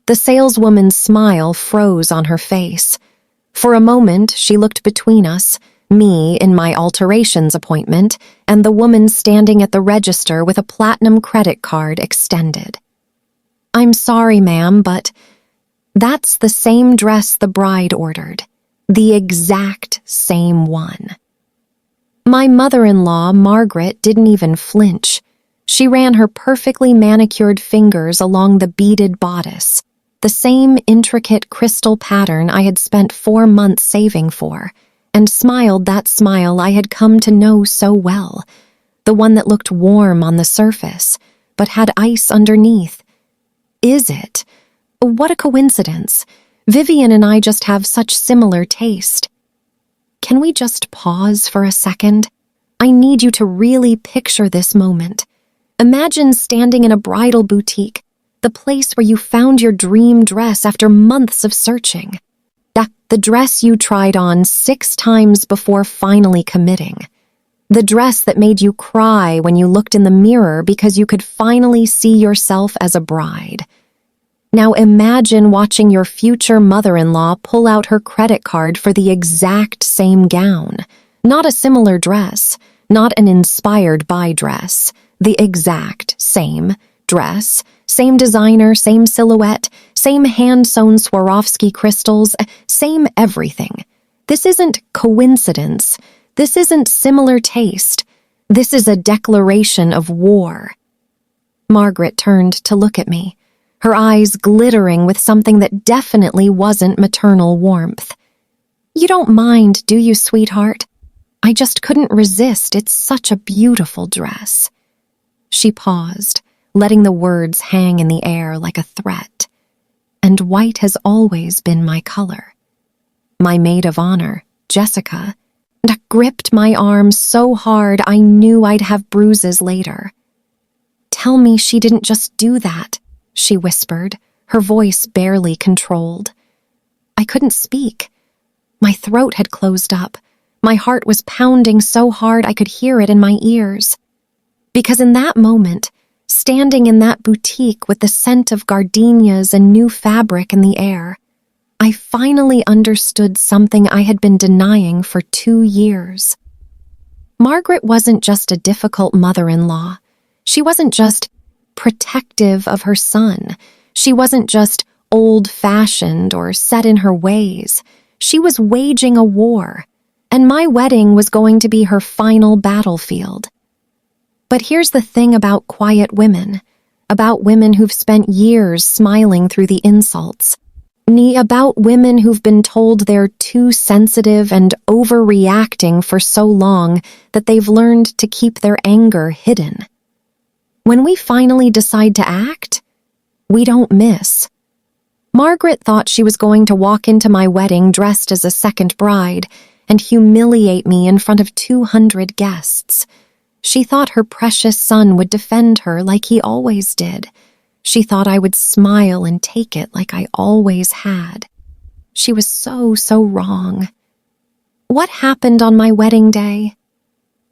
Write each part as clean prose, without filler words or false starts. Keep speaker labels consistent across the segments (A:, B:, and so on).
A: The saleswoman's smile froze on her face. For a moment, she looked between us, me in my alterations appointment, and the woman standing at the register with a platinum credit card extended. "I'm sorry, ma'am, but that's the same dress the bride ordered. The exact same one." My mother-in-law, Margaret, didn't even flinch. She ran her perfectly manicured fingers along the beaded bodice, the same intricate crystal pattern I had spent 4 months saving for, and smiled that smile I had come to know so well, the one that looked warm on the surface, but had ice underneath. Is it? What a coincidence. Vivian and I just have such similar taste. Can we just pause for a second? I need you to really picture this moment. Imagine standing in a bridal boutique, the place where you found your dream dress after months of searching. The dress you tried on 6 times before finally committing. The dress that made you cry when you looked in the mirror because you could finally see yourself as a bride. Now imagine watching your future mother-in-law pull out her credit card for the exact same gown. Not a similar dress, not an inspired by dress. The exact same dress, same designer, same silhouette, same hand-sewn Swarovski crystals, same everything. This isn't coincidence. This isn't similar taste. This is a declaration of war. Margaret turned to look at me, her eyes glittering with something that definitely wasn't maternal warmth. "You don't mind, do you, sweetheart? I just couldn't resist. It's such a beautiful dress." She paused, letting the words hang in the air like a threat. "And white has always been my color." My maid of honor, Jessica, gripped my arm so hard I knew I'd have bruises later. "Tell me she didn't just do that," she whispered, her voice barely controlled. I couldn't speak. My throat had closed up. My heart was pounding so hard I could hear it in my ears. Because in that moment, standing in that boutique with the scent of gardenias and new fabric in the air, I finally understood something I had been denying for 2 years. Margaret wasn't just a difficult mother-in-law. She wasn't just protective of her son. She wasn't just old-fashioned or set in her ways. She was waging a war, and my wedding was going to be her final battlefield. But here's the thing about quiet women, about women who've spent years smiling through the insults, about women who've been told they're too sensitive and overreacting for so long that they've learned to keep their anger hidden. When we finally decide to act, we don't miss. Margaret thought she was going to walk into my wedding dressed as a second bride and humiliate me in front of 200 guests. She thought her precious son would defend her like he always did. She thought I would smile and take it like I always had. She was so wrong. What happened on my wedding day?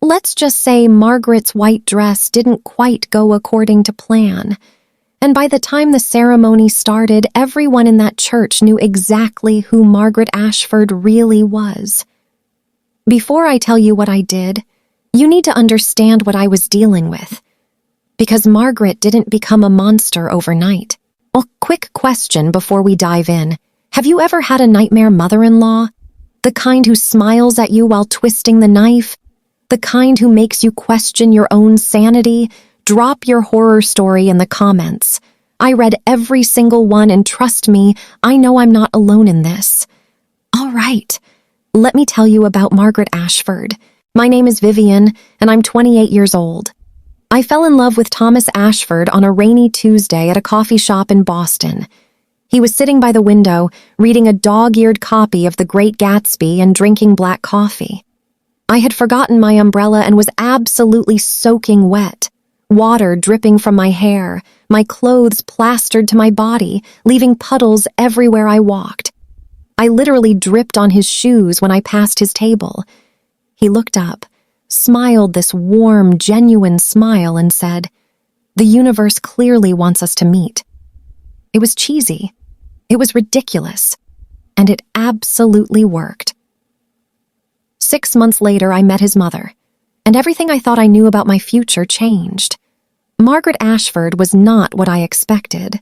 A: Let's just say Margaret's white dress didn't quite go according to plan. And by the time the ceremony started, everyone in that church knew exactly who Margaret Ashford really was. Before I tell you what I did, you need to understand what I was dealing with. Because Margaret didn't become a monster overnight. Well, quick question before we dive in. Have you ever had a nightmare mother-in-law? The kind who smiles at you while twisting the knife? The kind who makes you question your own sanity? Drop your horror story in the comments. I read every single one, and trust me, I know I'm not alone in this. All right, let me tell you about Margaret Ashford. My name is Vivian, and I'm 28 years old. I fell in love with Thomas Ashford on a rainy Tuesday at a coffee shop in Boston. He was sitting by the window, reading a dog-eared copy of The Great Gatsby and drinking black coffee. I had forgotten my umbrella and was absolutely soaking wet. Water dripping from my hair, my clothes plastered to my body, leaving puddles everywhere I walked. I literally dripped on his shoes when I passed his table. He looked up, smiled this warm, genuine smile, and said, "The universe clearly wants us to meet." It was cheesy, It was ridiculous, and it absolutely worked. 6 months later, I met his mother, and everything I thought I knew about my future changed. Margaret Ashford was not what I expected.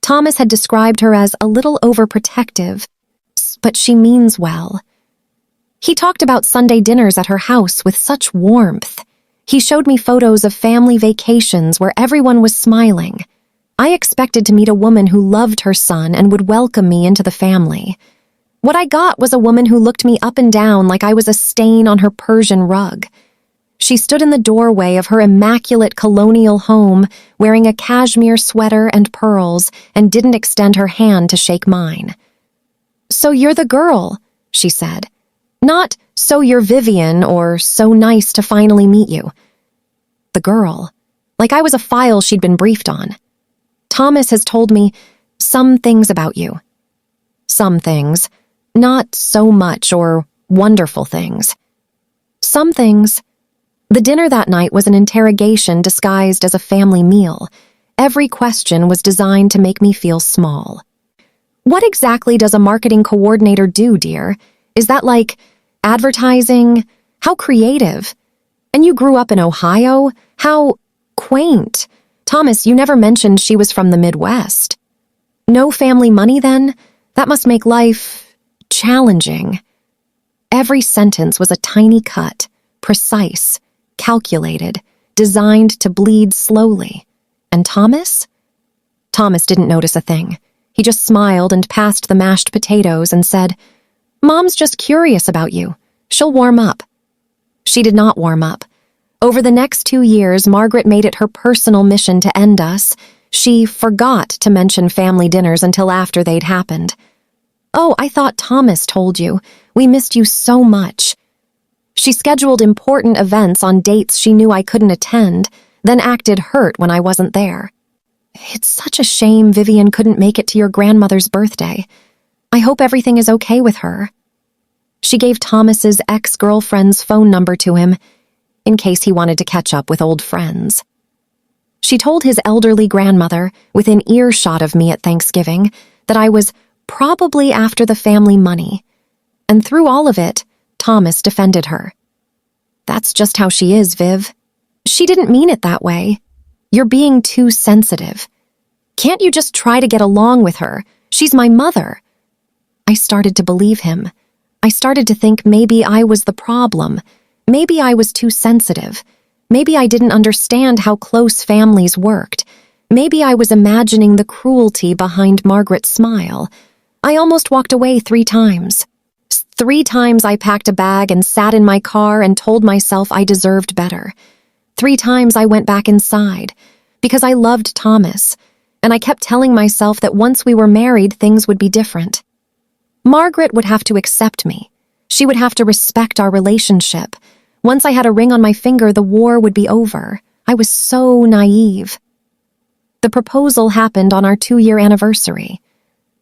A: Thomas had described her as a little overprotective, but she means well. He talked about Sunday dinners at her house with such warmth. He showed me photos of family vacations where everyone was smiling. I expected to meet a woman who loved her son and would welcome me into the family. What I got was a woman who looked me up and down like I was a stain on her Persian rug. She stood in the doorway of her immaculate colonial home, wearing a cashmere sweater and pearls, and didn't extend her hand to shake mine. "So you're the girl," she said. "Not, so you're Vivian, or so nice to finally meet you." The girl. Like I was a file she'd been briefed on. "Thomas has told me some things about you." Some things. Not so much or wonderful things. Some things. The dinner that night was an interrogation disguised as a family meal. Every question was designed to make me feel small. "What exactly does a marketing coordinator do, dear? Is that like advertising? How creative. And you grew up in Ohio? How quaint. Thomas, you never mentioned she was from the Midwest. No family money then? That must make life challenging." Every sentence was a tiny cut, precise, calculated, designed to bleed slowly. And Thomas? Thomas didn't notice a thing. He just smiled and passed the mashed potatoes and said, "Mom's just curious about you. She'll warm up." She did not warm up. Over the next 2 years, Margaret made it her personal mission to end us. She forgot to mention family dinners until after they'd happened. "Oh, I thought Thomas told you. We missed you so much." She scheduled important events on dates she knew I couldn't attend, then acted hurt when I wasn't there. "It's such a shame Vivian couldn't make it to your grandmother's birthday. I hope everything is okay with her." She gave Thomas's ex-girlfriend's phone number to him, in case he wanted to catch up with old friends. She told his elderly grandmother, within earshot of me at Thanksgiving, that I was probably after the family money. And through all of it, Thomas defended her. "That's just how she is, Viv. She didn't mean it that way. You're being too sensitive. Can't you just try to get along with her? She's my mother." I started to believe him. I started to think maybe I was the problem. Maybe I was too sensitive. Maybe I didn't understand how close families worked. Maybe I was imagining the cruelty behind Margaret's smile. I almost walked away 3 times. 3 times I packed a bag and sat in my car and told myself I deserved better. 3 times I went back inside, because I loved Thomas, and I kept telling myself that once we were married, things would be different. Margaret would have to accept me. She would have to respect our relationship. Once I had a ring on my finger, the war would be over. I was so naive. The proposal happened on our 2-year anniversary.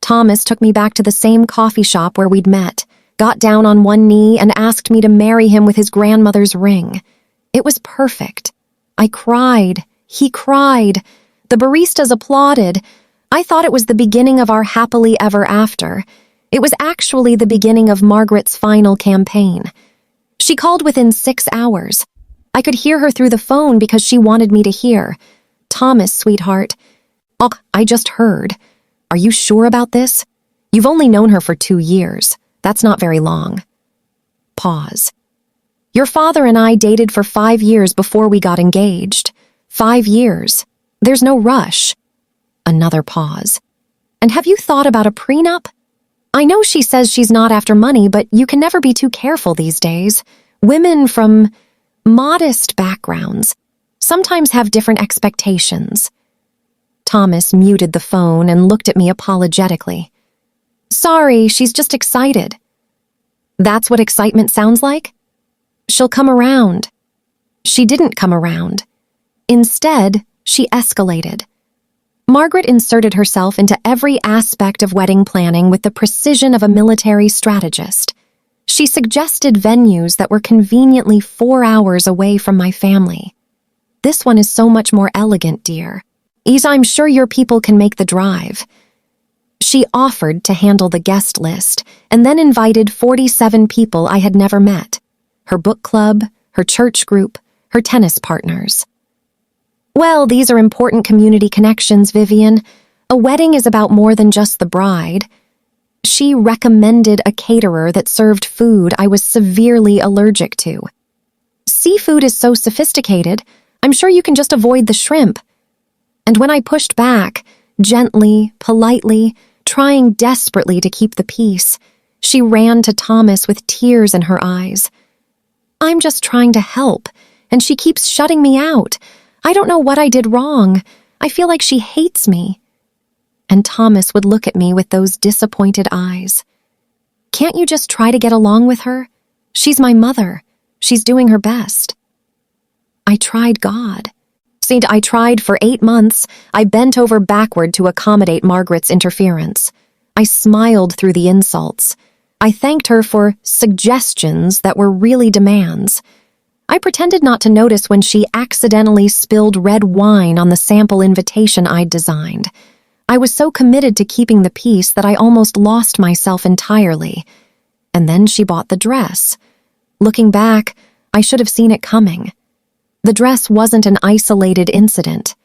A: Thomas took me back to the same coffee shop where we'd met, got down on one knee and asked me to marry him with his grandmother's ring. It was perfect. I cried. He cried. The baristas applauded. I thought it was the beginning of our happily ever after. It was actually the beginning of Margaret's final campaign. She called within 6 hours. I could hear her through the phone because she wanted me to hear. "Thomas, sweetheart. Oh, I just heard. Are you sure about this? You've only known her for 2 years. That's not very long." Pause. "Your father and I dated for 5 years before we got engaged. 5 years. There's no rush." Another pause. "And have you thought about a prenup? I know she says she's not after money, but you can never be too careful these days. Women from modest backgrounds sometimes have different expectations." Thomas muted the phone and looked at me apologetically. "Sorry, she's just excited." "That's what excitement sounds like?" "She'll come around." She didn't come around. Instead, she escalated. Margaret inserted herself into every aspect of wedding planning with the precision of a military strategist. She suggested venues that were conveniently 4 hours away from my family. "This one is so much more elegant, dear. I'm sure your people can make the drive." She offered to handle the guest list and then invited 47 people I had never met. Her book club, her church group, her tennis partners. Well, these are important community connections, Vivian. A wedding is about more than just the bride. She recommended a caterer that served food I was severely allergic to. Seafood is so sophisticated, I'm sure you can just avoid the shrimp. And when I pushed back, gently, politely, trying desperately to keep the peace, she ran to Thomas with tears in her eyes. I'm just trying to help, and she keeps shutting me out. I don't know what I did wrong. I feel like she hates me. And Thomas would look at me with those disappointed eyes. Can't you just try to get along with her? She's my mother. She's doing her best. I tried God. See, I tried for 8 months. I bent over backward to accommodate Margaret's interference. I smiled through the insults. I thanked her for suggestions that were really demands. I pretended not to notice when she accidentally spilled red wine on the sample invitation I'd designed. I was so committed to keeping the peace that I almost lost myself entirely. And then she bought the dress. Looking back, I should have seen it coming. The dress wasn't an isolated incident.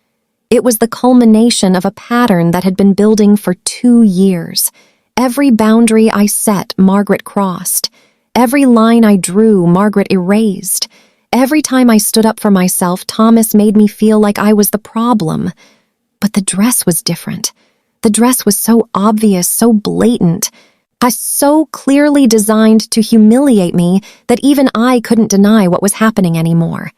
A: It was the culmination of a pattern that had been building for 2 years. Every boundary I set, Margaret crossed. Every line I drew, Margaret erased. Every time I stood up for myself, Thomas made me feel like I was the problem. But the dress was different. The dress was so obvious, so blatant, so clearly designed to humiliate me that even I couldn't deny what was happening anymore.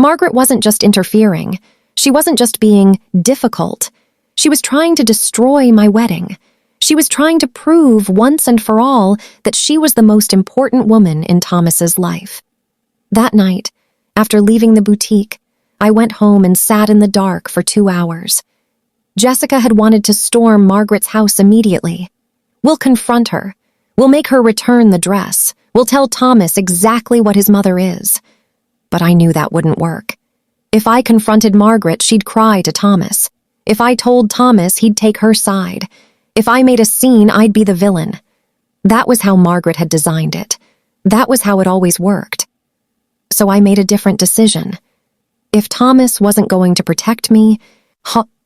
A: Margaret wasn't just interfering. She wasn't just being difficult. She was trying to destroy my wedding. She was trying to prove once and for all that she was the most important woman in Thomas's life. That night, after leaving the boutique, I went home and sat in the dark for 2 hours. Jessica had wanted to storm Margaret's house immediately. We'll confront her. We'll make her return the dress. We'll tell Thomas exactly what his mother is. But I knew that wouldn't work. If I confronted Margaret, she'd cry to Thomas. If I told Thomas, he'd take her side. If I made a scene, I'd be the villain. That was how Margaret had designed it. That was how it always worked. So I made a different decision. If Thomas wasn't going to protect me,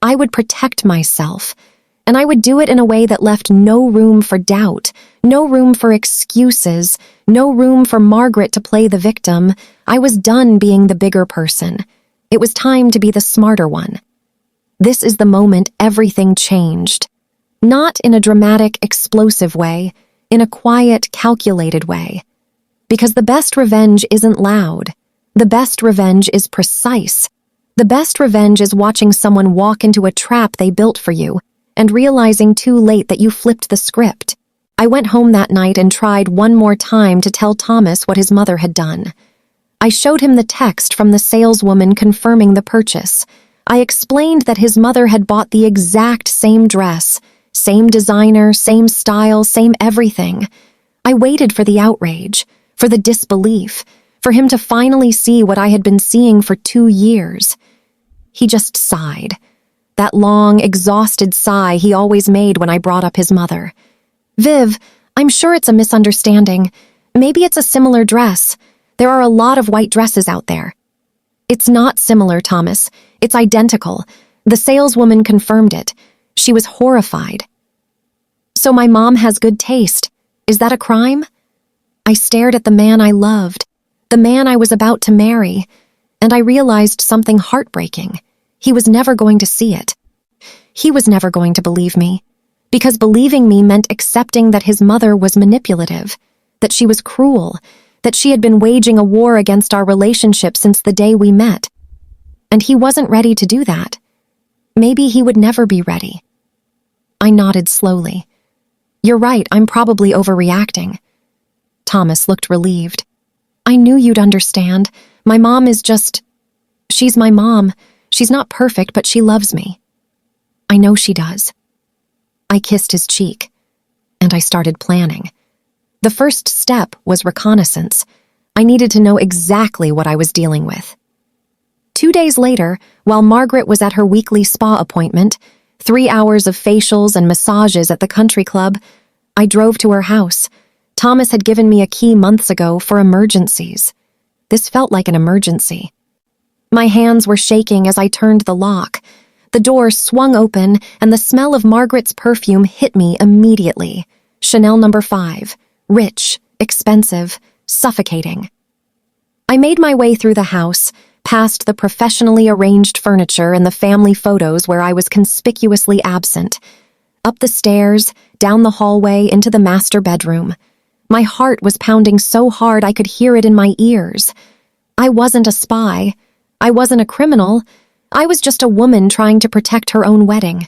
A: I would protect myself. And I would do it in a way that left no room for doubt, no room for excuses, no room for Margaret to play the victim. I was done being the bigger person. It was time to be the smarter one. This is the moment everything changed. Not in a dramatic, explosive way, in a quiet, calculated way. Because the best revenge isn't loud. The best revenge is precise. The best revenge is watching someone walk into a trap they built for you and realizing too late that you flipped the script. I went home that night and tried one more time to tell Thomas what his mother had done. I showed him the text from the saleswoman confirming the purchase. I explained that his mother had bought the exact same dress, same designer, same style, same everything. I waited for the outrage, for the disbelief, for him to finally see what I had been seeing for 2 years. He just sighed. That long, exhausted sigh he always made when I brought up his mother. Viv, I'm sure it's a misunderstanding. Maybe it's a similar dress. There are a lot of white dresses out there. It's not similar, Thomas. It's identical. The saleswoman confirmed it. She was horrified. So my mom has good taste. Is that a crime? I stared at the man I loved, the man I was about to marry, and I realized something heartbreaking. He was never going to see it. He was never going to believe me, because believing me meant accepting that his mother was manipulative, that she was cruel, that she had been waging a war against our relationship since the day we met. And he wasn't ready to do that. Maybe he would never be ready. I nodded slowly. You're right, I'm probably overreacting. Thomas looked relieved. I knew you'd understand. My mom is just... She's my mom. She's not perfect, but she loves me. I know she does. I kissed his cheek, and I started planning. The first step was reconnaissance. I needed to know exactly what I was dealing with. 2 days later, while Margaret was at her weekly spa appointment, 3 hours of facials and massages at the country club. I drove to her house. Thomas had given me a key months ago for emergencies. This felt like an emergency. My hands were shaking as I turned the lock. The door swung open, and the smell of Margaret's perfume hit me immediately. Chanel No. 5. Rich, expensive, suffocating. I made my way through the house, past the professionally arranged furniture and the family photos where I was conspicuously absent. Up the stairs, down the hallway, into the master bedroom. My heart was pounding so hard I could hear it in my ears. I wasn't a spy. I wasn't a criminal. I was just a woman trying to protect her own wedding.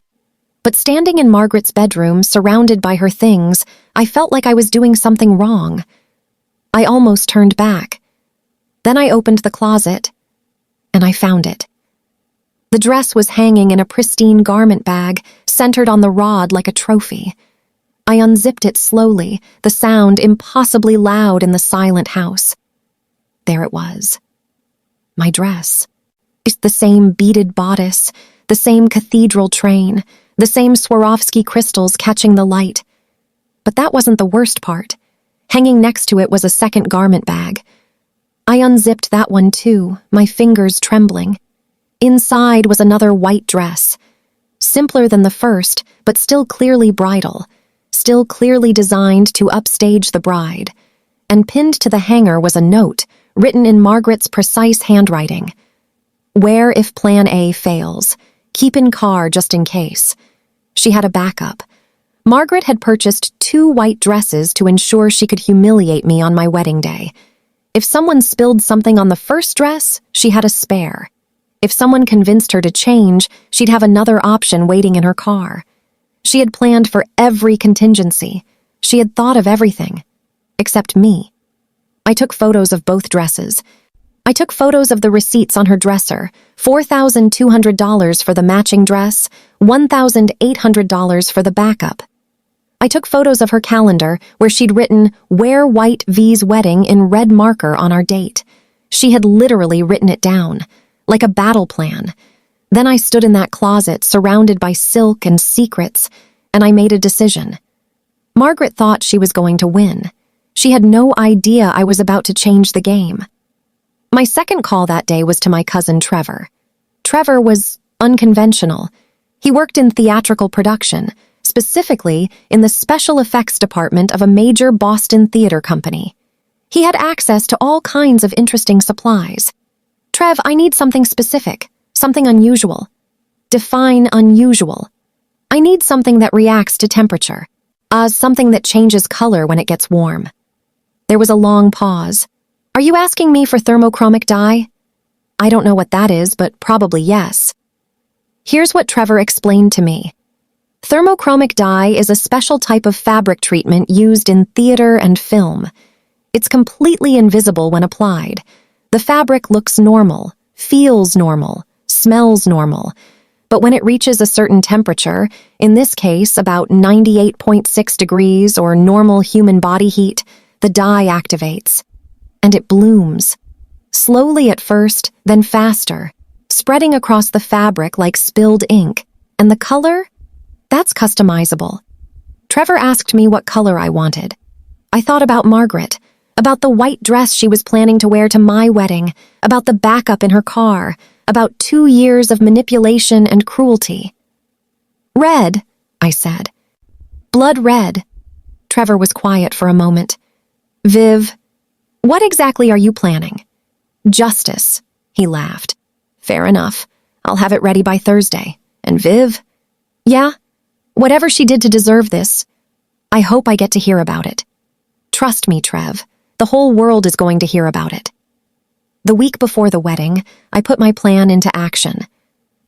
A: But standing in Margaret's bedroom, surrounded by her things, I felt like I was doing something wrong. I almost turned back. Then I opened the closet, and I found it. The dress was hanging in a pristine garment bag, centered on the rod like a trophy. I unzipped it slowly, the sound impossibly loud in the silent house. There it was. My dress. It's the same beaded bodice, the same cathedral train, the same Swarovski crystals catching the light. But that wasn't the worst part. Hanging next to it was a second garment bag. I unzipped that one too, my fingers trembling. Inside was another white dress. Simpler than the first, but still clearly bridal, still clearly designed to upstage the bride. And pinned to the hanger was a note, written in Margaret's precise handwriting. Wear if plan A fails. Keep in car just in case. She had a backup. Margaret had purchased 2 white dresses to ensure she could humiliate me on my wedding day. If someone spilled something on the first dress, she had a spare. If someone convinced her to change, she'd have another option waiting in her car. She had planned for every contingency. She had thought of everything. Except me. I took photos of both dresses. I took photos of the receipts on her dresser, $4,200 for the matching dress, $1,800 for the backup. I took photos of her calendar where she'd written, "Wear white V's wedding" in red marker on our date. She had literally written it down, like a battle plan. Then I stood in that closet, surrounded by silk and secrets, and I made a decision. Margaret thought she was going to win. She had no idea I was about to change the game. My second call that day was to my cousin Trevor. Trevor was unconventional. He worked in theatrical production, specifically in the special effects department of a major Boston theater company. He had access to all kinds of interesting supplies. "Trev, I need something specific, something unusual." "Define unusual." "I need something that reacts to temperature. Something that changes color when it gets warm." There was a long pause. "Are you asking me for thermochromic dye?" "I don't know what that is, but probably yes." Here's what Trevor explained to me. Thermochromic dye is a special type of fabric treatment used in theater and film. It's completely invisible when applied. The fabric looks normal, feels normal, smells normal. But when it reaches a certain temperature, in this case about 98.6 degrees or normal human body heat, the dye activates. And it blooms. Slowly at first, then faster, spreading across the fabric like spilled ink. And the color? That's customizable. Trevor asked me what color I wanted. I thought about Margaret, about the white dress she was planning to wear to my wedding, about the backup in her car, about 2 years of manipulation and cruelty. "Red," I said. "Blood red." Trevor was quiet for a moment. "Viv, what exactly are you planning?" "Justice," he laughed. "Fair enough. I'll have it ready by Thursday. And Viv?" "Yeah, whatever she did to deserve this. I hope I get to hear about it." "Trust me, Trev. The whole world is going to hear about it." The week before the wedding, I put my plan into action.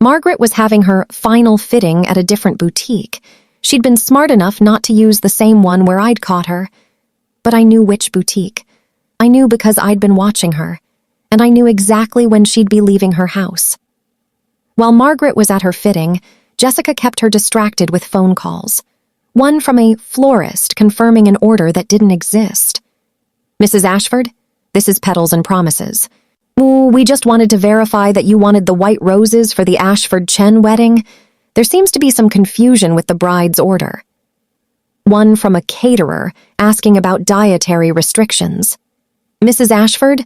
A: Margaret was having her final fitting at a different boutique. She'd been smart enough not to use the same one where I'd caught her. But I knew which boutique. I knew because I'd been watching her, and I knew exactly when she'd be leaving her house. While Margaret was at her fitting, Jessica kept her distracted with phone calls. One from a florist confirming an order that didn't exist. "Mrs. Ashford, this is Petals and Promises. We just wanted to verify that you wanted the white roses for the Ashford-Chen wedding. There seems to be some confusion with the bride's order. One from a caterer asking about dietary restrictions. Mrs. Ashford,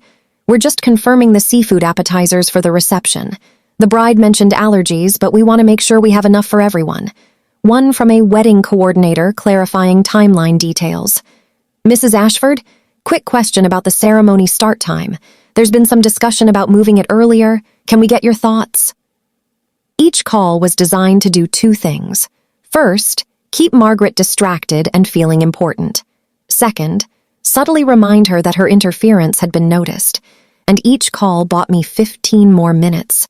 A: we're just confirming the seafood appetizers for the reception. The bride mentioned allergies, but we want to make sure we have enough for everyone. One from a wedding coordinator clarifying timeline details. Mrs. Ashford, quick question about the ceremony start time. There's been some discussion about moving it earlier. Can we get your thoughts? Each call was designed to do two things. First, keep Margaret distracted and feeling important. Second, subtly remind her that her interference had been noticed, and each call bought me 15 more minutes.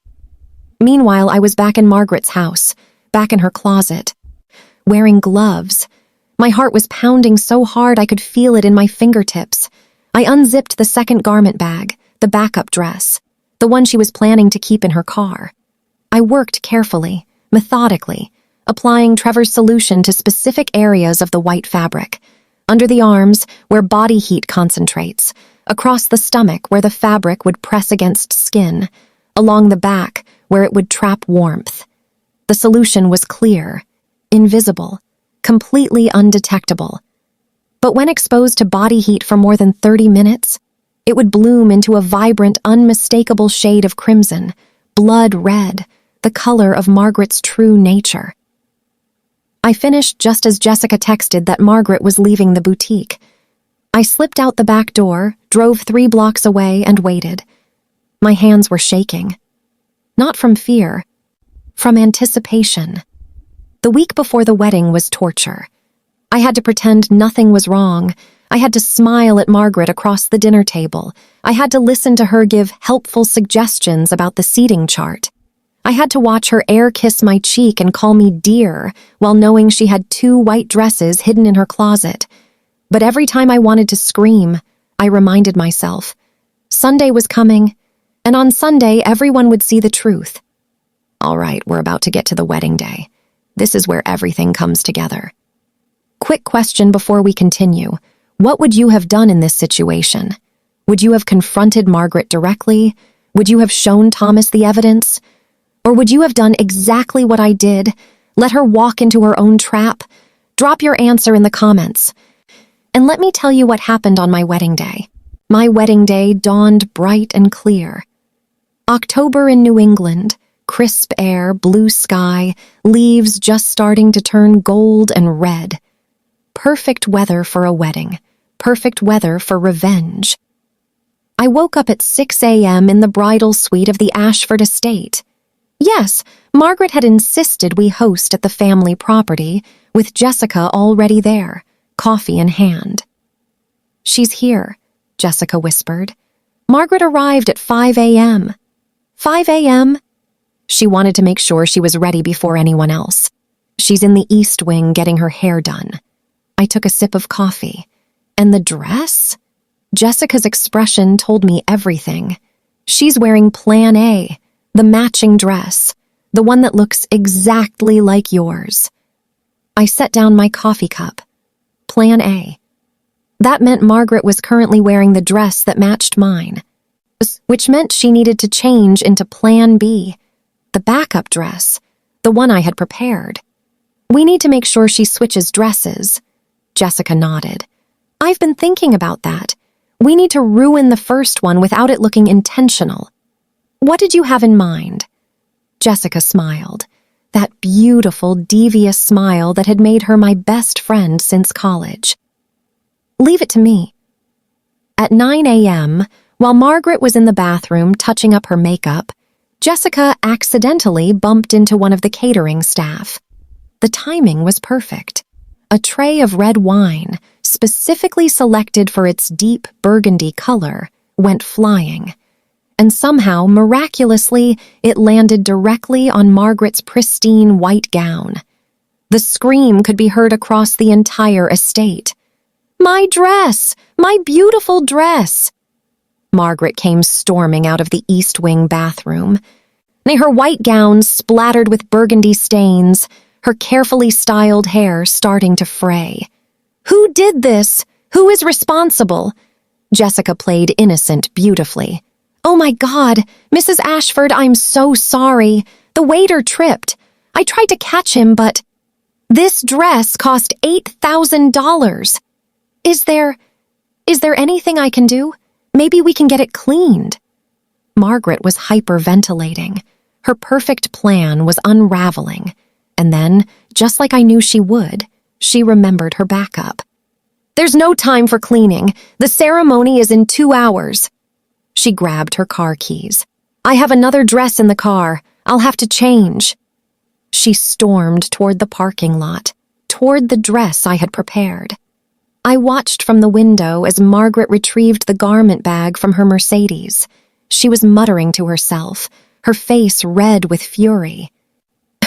A: Meanwhile, I was back in Margaret's house, back in her closet, wearing gloves. My heart was pounding so hard I could feel it in my fingertips. I unzipped the second garment bag, the backup dress, the one she was planning to keep in her car. I worked carefully, methodically, applying Trevor's solution to specific areas of the white fabric. Under the arms, where body heat concentrates, across the stomach, where the fabric would press against skin, along the back, where it would trap warmth. The solution was clear, invisible, completely undetectable. But when exposed to body heat for more than 30 minutes, it would bloom into a vibrant, unmistakable shade of crimson, blood red, the color of Margaret's true nature. I finished just as Jessica texted that Margaret was leaving the boutique. I slipped out the back door, drove 3 blocks away, and waited. My hands were shaking. Not from fear, from anticipation. The week before the wedding was torture. I had to pretend nothing was wrong. I had to smile at Margaret across the dinner table. I had to listen to her give helpful suggestions about the seating chart. I had to watch her air kiss my cheek and call me dear while knowing she had 2 white dresses hidden in her closet. But every time I wanted to scream, I reminded myself, Sunday was coming, and on Sunday everyone would see the truth. All right, we're about to get to the wedding day. This is where everything comes together. Quick question before we continue. What would you have done in this situation? Would you have confronted Margaret directly? Would you have shown Thomas the evidence? Or would you have done exactly what I did? Let her walk into her own trap? Drop your answer in the comments. And let me tell you what happened on my wedding day. My wedding day dawned bright and clear. October in New England, crisp air, blue sky, leaves just starting to turn gold and red. Perfect weather for a wedding. Perfect weather for revenge. I woke up at 6 a.m. in the bridal suite of the Ashford estate. Yes, Margaret had insisted we host at the family property, with Jessica already there, coffee in hand. She's here, Jessica whispered. Margaret arrived at 5 a.m. 5 a.m.? She wanted to make sure she was ready before anyone else. She's in the East Wing getting her hair done. I took a sip of coffee. And the dress? Jessica's expression told me everything. She's wearing Plan A, the matching dress, the one that looks exactly like yours. I set down my coffee cup. Plan A. That meant Margaret was currently wearing the dress that matched mine, which meant she needed to change into Plan B, the backup dress, the one I had prepared. We need to make sure she switches dresses. Jessica nodded. I've been thinking about that. We need to ruin the first one without it looking intentional. What did you have in mind? Jessica smiled, that beautiful, devious smile that had made her my best friend since college. Leave it to me. At 9 a.m., while Margaret was in the bathroom touching up her makeup, Jessica accidentally bumped into one of the catering staff. The timing was perfect. A tray of red wine, specifically selected for its deep burgundy color, went flying. And somehow, miraculously, it landed directly on Margaret's pristine white gown. The scream could be heard across the entire estate. My dress! My beautiful dress! Margaret came storming out of the East Wing bathroom. Her white gown splattered with burgundy stains, her carefully styled hair starting to fray. Who did this? Who is responsible? Jessica played innocent beautifully. Oh my God, Mrs. Ashford, I'm so sorry. The waiter tripped. I tried to catch him, but this dress cost $8,000. Is there anything I can do? Maybe we can get it cleaned." Margaret was hyperventilating. Her perfect plan was unraveling. And then, just like I knew she would, she remembered her backup. "There's no time for cleaning. The ceremony is in 2 hours." She grabbed her car keys. "I have another dress in the car. I'll have to change." She stormed toward the parking lot, toward the dress I had prepared. I watched from the window as Margaret retrieved the garment bag from her Mercedes. She was muttering to herself, her face red with fury.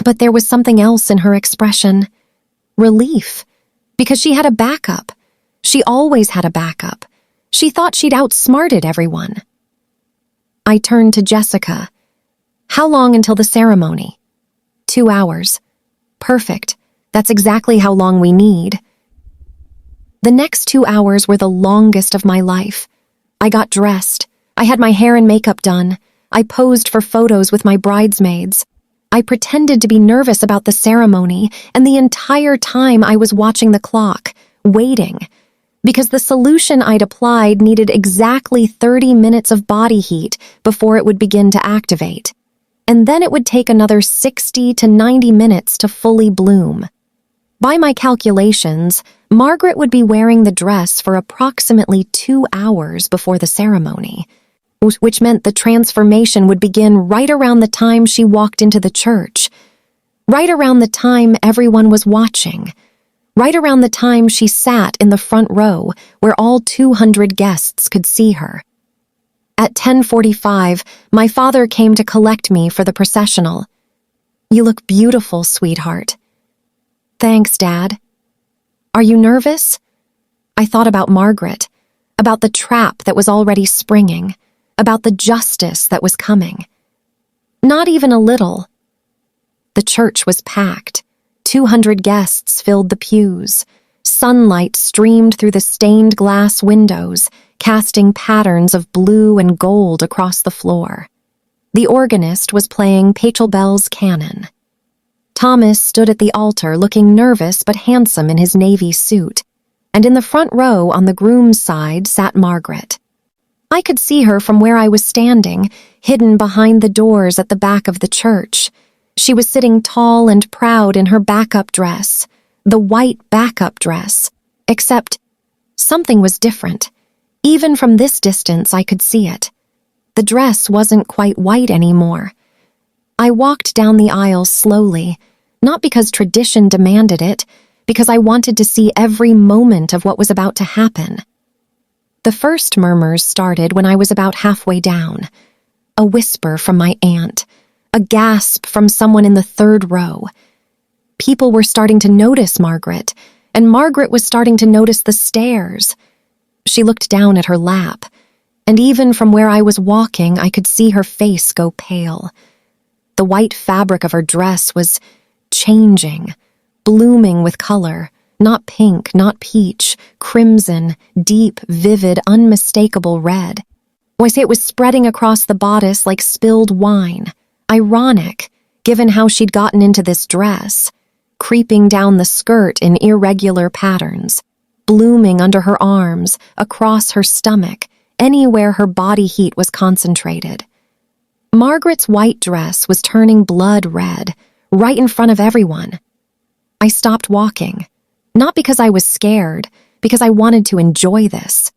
A: But there was something else in her expression. Relief. Because she had a backup. She always had a backup. She thought she'd outsmarted everyone. I turned to Jessica. "How long until the ceremony?" 2 hours. "Perfect. That's exactly how long we need." The next 2 hours were the longest of my life. I got dressed. I had my hair and makeup done. I posed for photos with my bridesmaids. I pretended to be nervous about the ceremony, and the entire time I was watching the clock, waiting, because the solution I'd applied needed exactly 30 minutes of body heat before it would begin to activate. And then it would take another 60 to 90 minutes to fully bloom. By my calculations, Margaret would be wearing the dress for approximately 2 hours before the ceremony, which meant the transformation would begin right around the time she walked into the church, right around the time everyone was watching, right around the time she sat in the front row where all 200 guests could see her. At 10:45, my father came to collect me for the processional. "You look beautiful, sweetheart." "Thanks, Dad." "Are you nervous?" I thought about Margaret, about the trap that was already springing, about the justice that was coming. Not even a little. The church was packed. 200 guests filled the pews. Sunlight streamed through the stained glass windows, casting patterns of blue and gold across the floor. The organist was playing Pachelbel's Canon. Thomas stood at the altar looking nervous but handsome in his navy suit, and in the front row on the groom's side sat Margaret. I could see her from where I was standing, hidden behind the doors at the back of the church. She was sitting tall and proud in her backup dress, the white backup dress, except something was different. Even from this distance, I could see it. The dress wasn't quite white anymore. I walked down the aisle slowly, not because tradition demanded it, because I wanted to see every moment of what was about to happen. The first murmurs started when I was about halfway down. A whisper from my aunt, a gasp from someone in the third row. People were starting to notice Margaret, and Margaret was starting to notice the stares. She looked down at her lap, and even from where I was walking, I could see her face go pale. The white fabric of her dress was changing, blooming with color, not pink, not peach, crimson, deep, vivid, unmistakable red. It was spreading across the bodice like spilled wine. Ironic, given how she'd gotten into this dress, creeping down the skirt in irregular patterns, blooming under her arms, across her stomach, anywhere her body heat was concentrated. Margaret's white dress was turning blood red, right in front of everyone. I stopped walking, not because I was scared, because I wanted to enjoy this.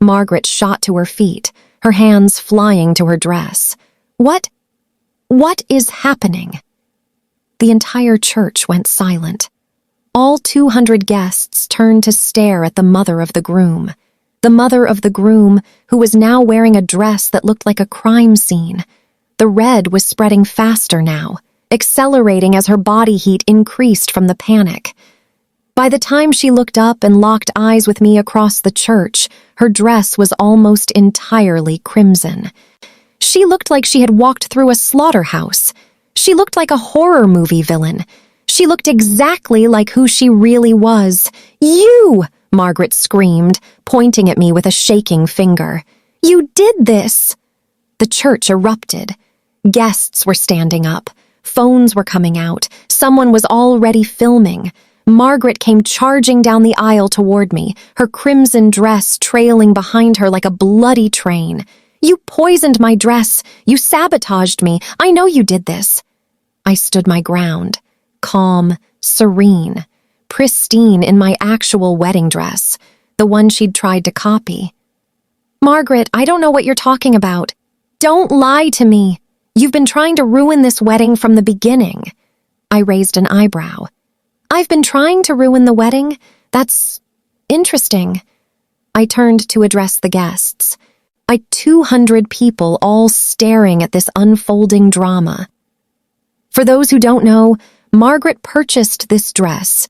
A: Margaret shot to her feet, her hands flying to her dress. What is happening? The entire church went silent. All 200 guests turned to stare at the mother of the groom who was now wearing a dress that looked like a crime scene. The red was spreading faster now, accelerating as her body heat increased from the panic. By the time she looked up and locked eyes with me across the church, her dress was almost entirely crimson. She looked like she had walked through a slaughterhouse. She looked like a horror movie villain. She looked exactly like who she really was. "You!" Margaret screamed, pointing at me with a shaking finger. "You did this!" The church erupted. Guests were standing up. Phones were coming out. Someone was already filming. Margaret came charging down the aisle toward me, her crimson dress trailing behind her like a bloody train. "You poisoned my dress. You sabotaged me. I know you did this." I stood my ground, calm, serene, pristine in my actual wedding dress, the one she'd tried to copy. "Margaret, I don't know what you're talking about. Don't lie to me. You've been trying to ruin this wedding from the beginning." I raised an eyebrow. "I've been trying to ruin the wedding? That's interesting." I turned to address the guests. 200 people all staring at this unfolding drama. For those who don't know, Margaret purchased this dress.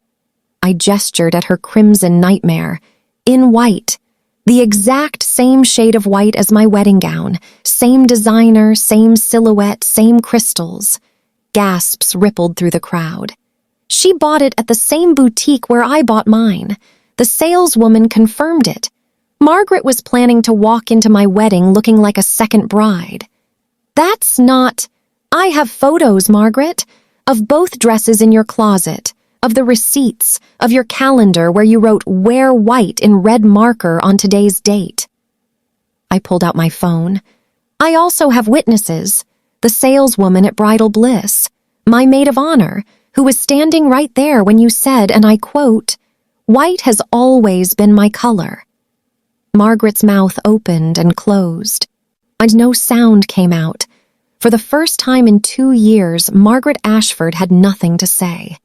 A: I gestured at her crimson nightmare, in white, the exact same shade of white as my wedding gown, same designer, same silhouette, same crystals. Gasps rippled through the crowd. She bought it at the same boutique where I bought mine. The saleswoman confirmed it. Margaret was planning to walk into my wedding looking like a second bride. "That's not—" "I have photos, Margaret, of both dresses in your closet, of the receipts, of your calendar where you wrote 'Wear white' in red marker on today's date." I pulled out my phone. "I also have witnesses. The saleswoman at Bridal Bliss, my maid of honor, who was standing right there when you said, and I quote, 'White has always been my color.'" Margaret's mouth opened and closed, and no sound came out. For the first time in 2 years, Margaret Ashford had nothing to say.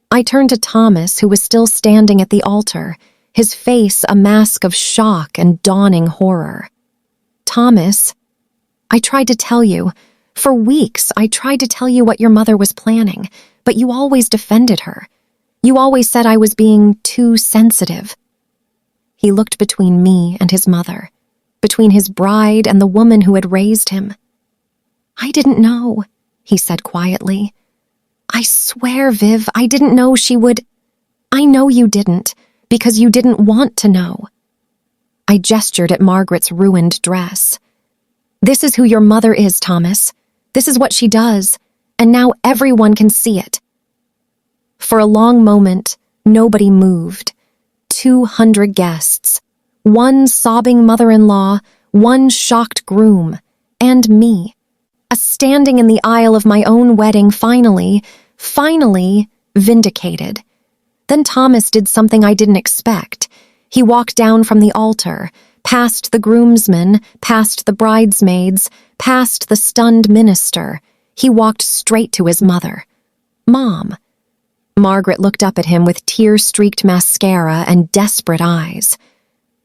A: I turned to Thomas, who was still standing at the altar, his face a mask of shock and dawning horror. "Thomas, I tried to tell you. For weeks, I tried to tell you what your mother was planning, but you always defended her. You always said I was being too sensitive." He looked between me and his mother, between his bride and the woman who had raised him. "I didn't know," he said quietly. "I swear, Viv, I didn't know she would—" "I know you didn't, because you didn't want to know." I gestured at Margaret's ruined dress. "This is who your mother is, Thomas. This is what she does, and now everyone can see it." For a long moment, nobody moved. 200 guests, one sobbing mother-in-law, one shocked groom, and me, standing in the aisle of my own wedding, finally vindicated. Then Thomas did something I didn't expect. He walked down from the altar, past the groomsmen, past the bridesmaids, past the stunned minister. He walked straight to his mother. "Mom." Margaret looked up at him with tear-streaked mascara and desperate eyes.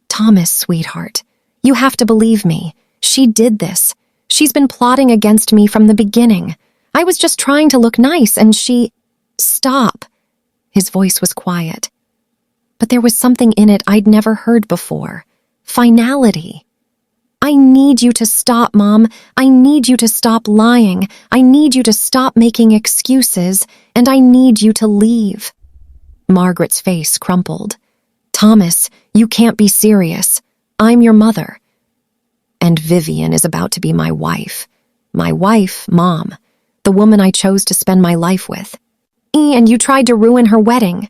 A: "Thomas, sweetheart, you have to believe me. She did this. She's been plotting against me from the beginning. I was just trying to look nice, and she—" "Stop." His voice was quiet. But there was something in it I'd never heard before. Finality. "I need you to stop, Mom. I need you to stop lying. I need you to stop making excuses, and I need you to leave." Margaret's face crumpled. "Thomas, you can't be serious. I'm your mother. And Vivian is about to be my wife. My wife, Mom. The woman I chose to spend my life with. And you tried to ruin her wedding."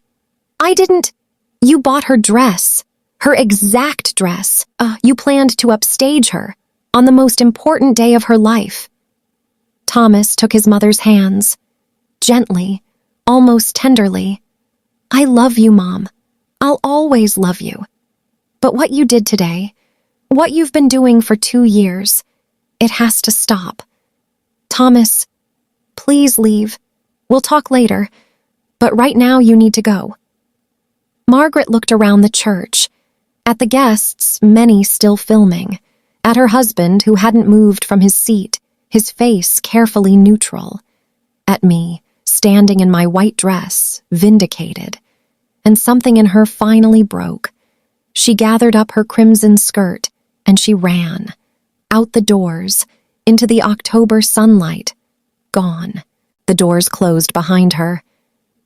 A: "I didn't." "You bought her dress. Her exact dress. You planned to upstage her on the most important day of her life." Thomas took his mother's hands, gently, almost tenderly. "I love you, Mom. I'll always love you. But what you did today, what you've been doing for 2 years, it has to stop. Thomas, please leave. We'll talk later, but right now you need to go." Margaret looked around the church, at the guests, many still filming, at her husband who hadn't moved from his seat, his face carefully neutral, at me, standing in my white dress, vindicated, and something in her finally broke. She gathered up her crimson skirt, and she ran, out the doors, into the October sunlight, gone. The doors closed behind her.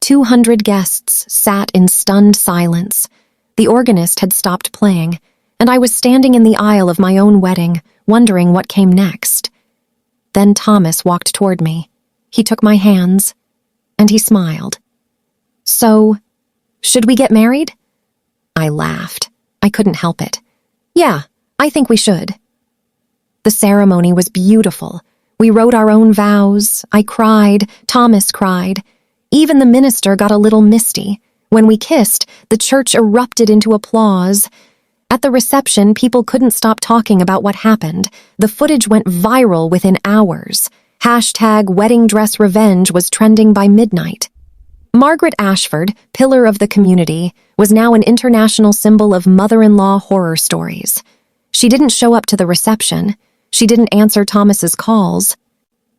A: 200 guests sat in stunned silence. The organist had stopped playing, and I was standing in the aisle of my own wedding, wondering what came next. Then Thomas walked toward me. He took my hands, and he smiled. So, should we get married? I laughed. I couldn't help it. Yeah, I think we should. The ceremony was beautiful. We wrote our own vows. I cried. Thomas cried. Even the minister got a little misty. When we kissed, the church erupted into applause. At the reception, people couldn't stop talking about what happened. The footage went viral within hours. #WeddingDressRevenge was trending by midnight. Margaret Ashford, pillar of the community, was now an international symbol of mother-in-law horror stories. She didn't show up to the reception. She didn't answer Thomas's calls.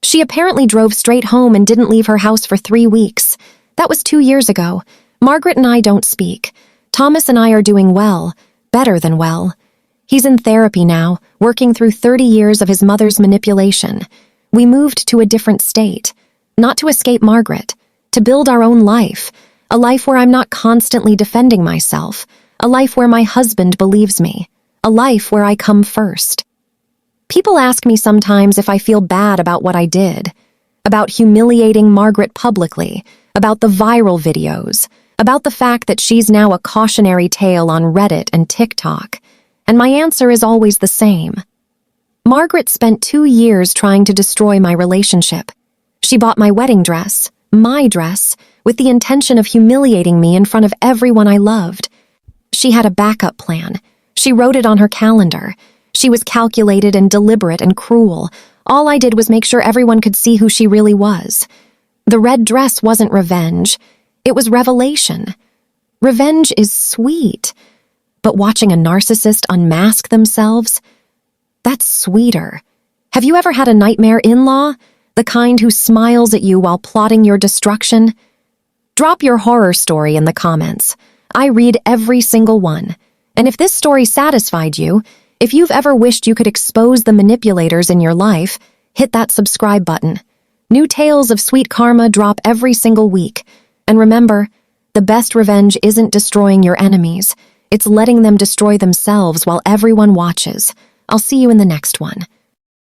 A: She apparently drove straight home and didn't leave her house for 3 weeks. That was 2 years ago. Margaret and I don't speak. Thomas and I are doing well, better than well. He's in therapy now, working through 30 years of his mother's manipulation. We moved to a different state, not to escape Margaret, to build our own life, a life where I'm not constantly defending myself, a life where my husband believes me, a life where I come first. People ask me sometimes if I feel bad about what I did, about humiliating Margaret publicly, about the viral videos, about the fact that she's now a cautionary tale on Reddit and TikTok, and my answer is always the same. Margaret spent 2 years trying to destroy my relationship. She bought my wedding dress, my dress, with the intention of humiliating me in front of everyone I loved. She had a backup plan. She wrote it on her calendar. She was calculated and deliberate and cruel. All I did was make sure everyone could see who she really was. The red dress wasn't revenge. It was revelation. Revenge is sweet, but watching a narcissist unmask themselves, that's sweeter. Have you ever had a nightmare in-law? The kind who smiles at you while plotting your destruction? Drop your horror story in the comments. I read every single one. And if this story satisfied you, if you've ever wished you could expose the manipulators in your life, hit that subscribe button. New tales of sweet karma drop every single week. And remember, the best revenge isn't destroying your enemies. It's letting them destroy themselves while everyone watches. I'll see you in the next one.